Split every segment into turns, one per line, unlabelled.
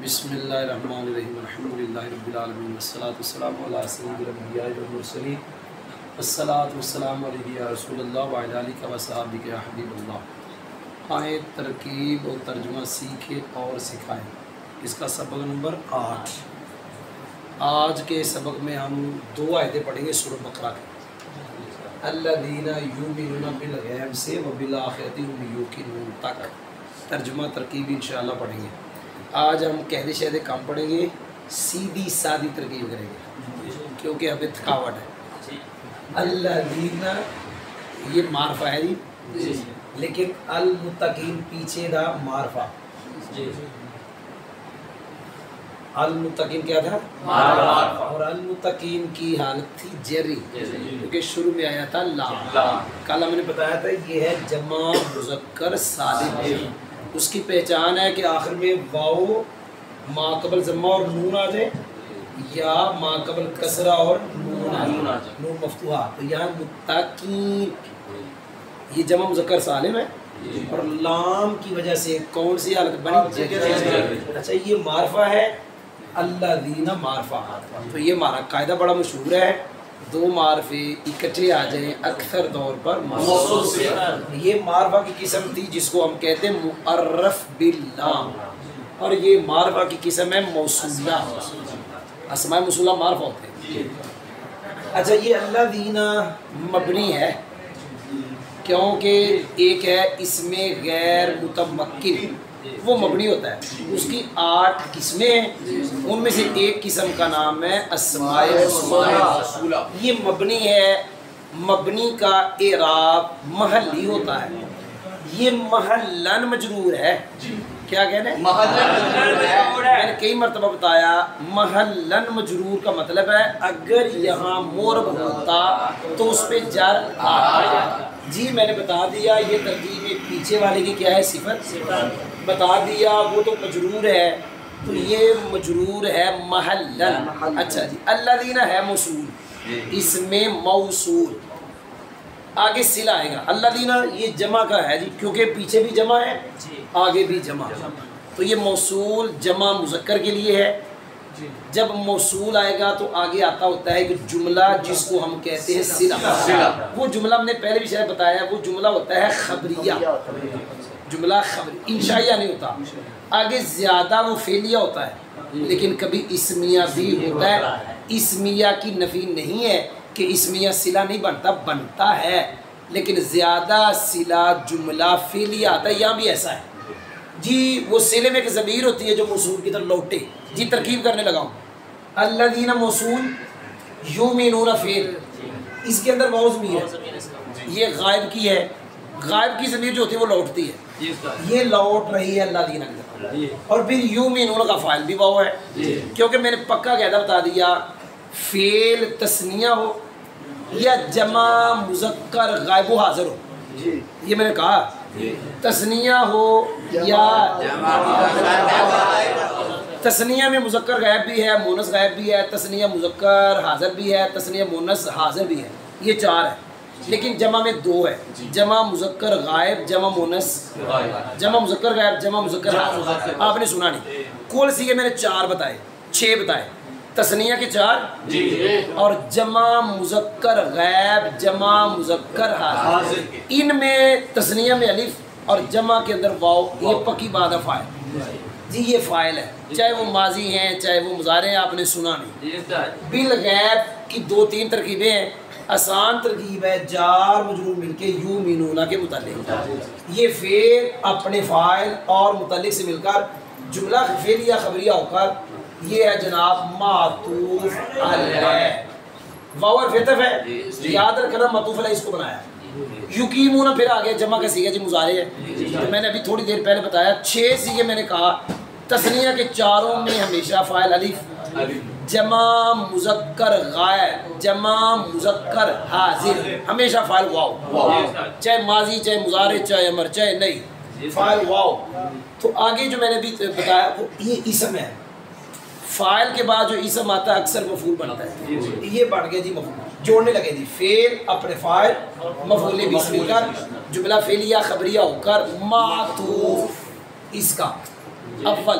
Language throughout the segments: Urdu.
بسم اللہ الرحمن الرحیم الحمدللہ رب العالمین والصلاة والسلام علی سید الانبیاء والمرسلین والصلاة والسلام علیہ یا رسول اللہ وعلی آلہ وصحبہ یا حبیب اللہ۔ آئیں ترکیب اور ترجمہ سیکھیں اور سکھائیں، اس کا سبق نمبر 8۔ آج کے سبق میں ہم 2 آیتیں پڑھیں گے سورۃ بقرہ کی، الذین یؤمنون بالغیب سے وبالآخرۃ هم یوقنون تک ترجمہ ترکیب انشاءاللہ پڑھیں گے۔ آج ہم قاعدے شاعدے کام پڑھیں گے، سیدھی سادھی ترکیب کریں گے کیونکہ ابھی تھکاوٹ ہے۔ الذین یہ معرفہ ہے جی، لیکن المتقین پیچھے دا معرفہ، المتقین کیا تھا؟ معرفہ، اور المتقین کی حالت تھی جری، کیونکہ شروع میں آیا تھا لا۔ کل ہم نے بتایا تھا یہ ہے جمع مذکر سالم، اس کی پہچان ہے کہ آخر میں واو ما قبل ضمہ اور نون آ جائے، یا ما قبل کسرہ اور نون آ جائے، نون مفتوحہ۔ تو یہاں متقین یہ جمع مذکر سالم ہے، اور لام کی وجہ سے کون سی حالت بنی؟ اچھا یہ معرفہ ہے، الذین معرفہ، تو یہ ہمارا قاعدہ بڑا مشہور ہے، 2 معرفے اکٹھے آ جائیں اکثر طور پر موصول سے۔ یہ معرفہ کی قسم تھی جس کو ہم کہتے ہیں معرف باللام، اور یہ معرفہ کی قسم ہے موصولہ، اسماء موصولہ معرفہ ہوتے ہیں۔ اچھا یہ الذین مبنی ہے کیونکہ ایک ہے اس میں غیر متمکن، وہ مبنی ہوتا ہے، اس کی 8 قسمیں ہیں، ان میں سے ایک قسم کا نام ہے اسماء موصولہ۔ یہ مبنی ہے، مبنی کا اعراب محلی ہوتا ہے، یہ محلن مجرور ہے۔ کیا کہنے؟ میں نے کئی مرتبہ بتایا محلن مجرور کا مطلب ہے اگر یہاں مورب ہوتا تو اس پہ جر آتا۔ جی میں نے بتا دیا یہ ترکیب پیچھے والے کی کیا ہے؟ صفت بتا دیا، وہ تو مجرور ہے، تو یہ مجرور ہے محلن۔ اچھا جی الذین ہے موصول، اس میں موصول آگے صلہ آئے گا۔ الذین یہ جمع کا ہے جی، کیونکہ پیچھے بھی جمع ہے آگے بھی جمع، تو یہ موصول جمع مذکر کے لیے ہے۔ جب موصول آئے گا تو آگے آتا ہوتا ہے کہ جملہ جس کو ہم کہتے ہیں صلہ، وہ جملہ ہم نے پہلے بھی شاید بتایا، وہ جملہ ہوتا ہے خبریہ، جملہ خبری انشائیہ نہیں ہوتا۔ آگے زیادہ وہ فعلیہ ہوتا ہے، لیکن کبھی اسمیہ بھی ہوتا ہے۔ اسمیہ کی نفی نہیں ہے کہ اسمیہ صلہ نہیں بنتا، بنتا ہے، لیکن زیادہ صلہ جملہ فعلیہ آتا ہے، یہاں بھی ایسا ہے جی۔ وہ صلے میں ایک ضمیر ہوتی ہے جو موصول کی طرف لوٹے۔ جی ترکیب کرنے لگا ہوں، الذین موصول، یؤمنون فعل، اس کے اندر واو ضمیر ہے، یہ غائب کی ہے، غائب کی ضمیر جو ہوتی ہے وہ لوٹتی ہے، یہ لوٹ رہی ہے الذین اندر، اور پھر یؤمنون کا فاعل بھی واو ہے، کیونکہ میں نے پکا قاعدہ بتا دیا فعل تثنیہ ہو یا جمع مذکر غائب و حاضر ہو، یہ میں نے کہا تثنیہ ہو یا تثنیہ میں مذکر غائب بھی ہے، مونس غائب بھی ہے، تثنیہ مذکر حاضر بھی ہے، تثنیہ مونس حاضر بھی ہے، یہ 4 ہے، لیکن جمع میں 2 ہے، جمع مذکر غائب، جمع مونس، جمع مذکر غائب، جمع مذکر حاضر۔ آپ نے سنا نہیں، کل سیغے میں نے 4 بتائے، 6 بتائے، تثنیہ کے 4 اور جمع مذکر غائب، جمع مذکر حاضر، ان میں تثنیہ میں الف اور جمع کے اندر واو، یہ پکی بات ہے فاعل جی، یہ فاعل ہے، چاہے وہ ماضی ہیں چاہے وہ مضارع ہیں، آپ نے سنا نہیں۔ بالغیب کی 2-3 ترکیبیں ہیں، آسان ترکیب ہے جار مجرور مل کے یؤمنون کے متعلق، یہ فعل اپنے فاعل اور متعلق سے مل کر جملہ فعلیہ خبریہ ہو کر یہ ہے جناب معطوف علیہ، واو حرف عطف ہے، یاد رکھنا معطوف علیہ اس کو بنایا۔ یقیمون پھر آگے جمع کا صیغہ جی مضارع ہے، تو میں نے ابھی تھوڑی دیر پہلے بتایا 6 صیغے میں نے کہا، تثنیہ کے 4 میں ہمیشہ فاعل الف، جمع مذکر غائب، جمع مذکر حاضر ہمیشہ فاعل واو، چاہے ماضی چاہے مضارع چاہے امر چاہے نہیں، فاعل واو۔ تو آگے جو میں نے بھی بتایا وہ یہ اسم ہے، فاعل کے بعد جو اسم آتا ہے اکثر مفعول بنتا ہے، یہ بن گیا جی مفعول، جوڑنے لگے جی فعل اپنے فاعل مفعول بھی مل کر جملہ فعلیہ خبریہ ہو کر معطوف، اس کا اول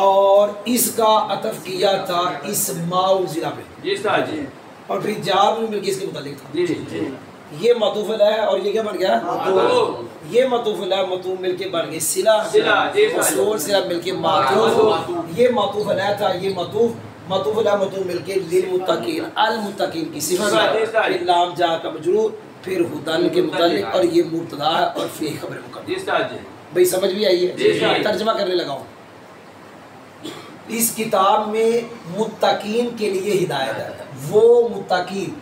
اور اس کا عطف کیا تھا اسماء ضلع پہ
جی استاد جی،
اور پھر جار میں مل کے اس کے متعلق تھا.
جی جی
یہ معطوف علیہ اور یہ کیا بن گیا؟ یہ معطوف علیہ معطوف مل کے بن گئے صلہ، مصول صلہ مل کے معطوف. یہ معطوف علیہ تھا، یہ معطوف علیہ معطوف مل کے للمتقین، المتقین کی صفت ہے. پھر لام جا کا مجرور، پھر ہدن کے متعلق، اور یہ مبتدا ہے اور فی خبر مقدم.
جی استاد جی،
بھئی سمجھ بھی آئی ہے؟ ترجمہ کرنے لگا ہوں. اس کتاب میں متقین کے لیے ہدایت ہے. وہ متقین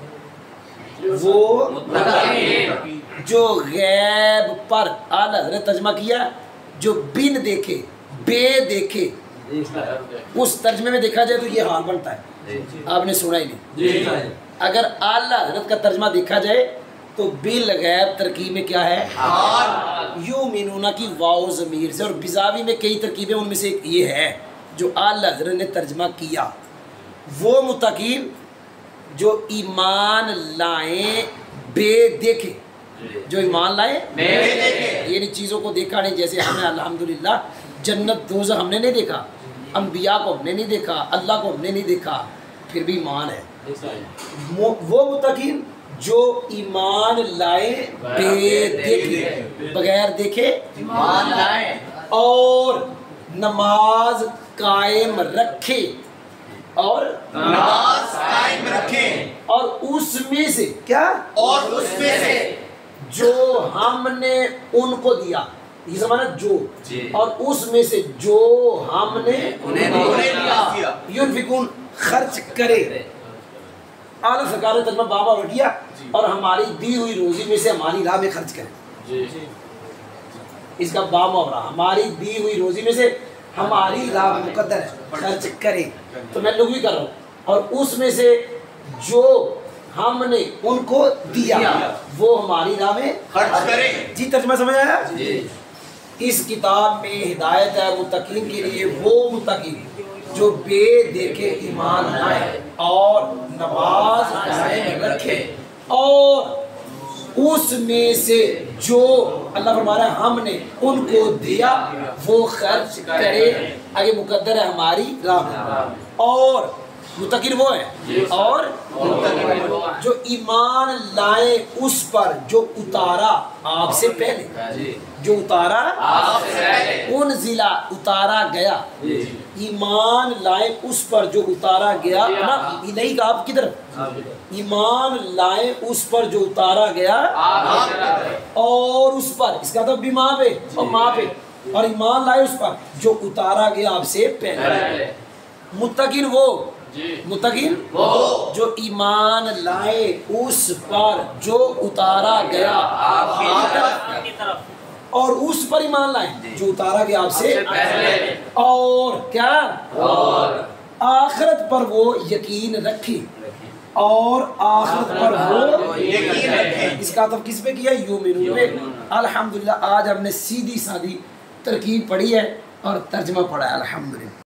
جو غیب پر، اعلیٰ حضرت ترجمہ کیا، جو بن دیکھے بے دیکھے. اس ترجمے میں دیکھا جائے تو یہ حال بنتا ہے، آپ نے سنا ہی نہیں. اگر اعلیٰ حضرت کا ترجمہ دیکھا جائے تو بالغیب ترکیب میں کیا ہے؟ یؤمنون کی واو ضمیر سے، اور بزاوی میں کئی ترکیبیں، ان میں سے ایک یہ ہے جو اعلیٰ حضرت نے ترجمہ کیا. وہ متقین جو ایمان لائیں بے دیکھے، جو ایمان لائیں بے دیکھے، یعنی چیزوں کو دیکھا نہیں. جیسے ہمیں الحمدللہ جنت دوزخ ہم نے نہیں دیکھا، انبیاء کو ہم نے نہیں دیکھا، اللہ کو ہم نے نہیں دیکھا، پھر بھی ایمان ہے. وہ متقین جو ایمان لائے بے دیکھے، بغیر دیکھے ایمان لائے، اور نماز قائم رکھے، اور
نماز قائم رکھیں،
اور اس میں سے کیا،
اور اس میں سے
جو ہم نے ان کو دیا. یہ زمانہ جو، اور اس میں سے جو ہم نے انہیں دیا. ينفقون خرچ کرے. اعلیٰ سرکار نے ترجمہ بابا رکھیا، اور ہماری دی ہوئی روزی میں سے ہماری راہ میں خرچ کرے. اس کا با محاورہ، ہماری دی ہوئی روزی میں سے ہماری راہ میں مقدر ہے خرچ کرے. تو میں لغوی کر رہا ہوں. اور اس میں سے جو ہم نے ان کو دیا وہ ہماری راہ میں
خرچ کریں.
جی ترجمہ سمجھ آیا؟ اس کتاب میں ہدایت ہے متقین کے لیے. وہ متقین جو بے دیکھے ایمان لائے اور نماز قائم رکھے، اور اس میں سے جو اللہ فرما رہا ہے ہم نے ان کو دیا وہ خرچ کرے. آگے مقدر ہے ہماری راہ میں. اور متقین وہ ہے، اور جو ایمان لائے اس پر جو اتارا آپ سے پہلے، جو اتارا انزلہ اتارا گیا. ایمان لائے اس پر جو اتارا گیا نا، نہیں کہ آپ کی طرف، ایمان لائے اس پر جو اتارا گیا، اور اس پر، اس کا تو بھی ماں پہ اور ماں پہ، اور ایمان لائے اس پر جو اتارا گیا آپ سے پہلے. متقین وہ، متقین جو ایمان لائے اس پر جو اتارا گیا آپ کی طرف، اور اس پر ایمان لائیں جو اتارا گیا آپ سے پہلے، اور کیا، اور آخرت پر وہ یقین رکھے، اور آخرت پر وہ یقین رکھے. اس کا عطف کس پہ کیا؟ یؤمنون پہ. الحمدللہ آج ہم نے سیدھی سادھی ترکیب پڑھی ہے اور ترجمہ پڑھا ہے. الحمدللہ.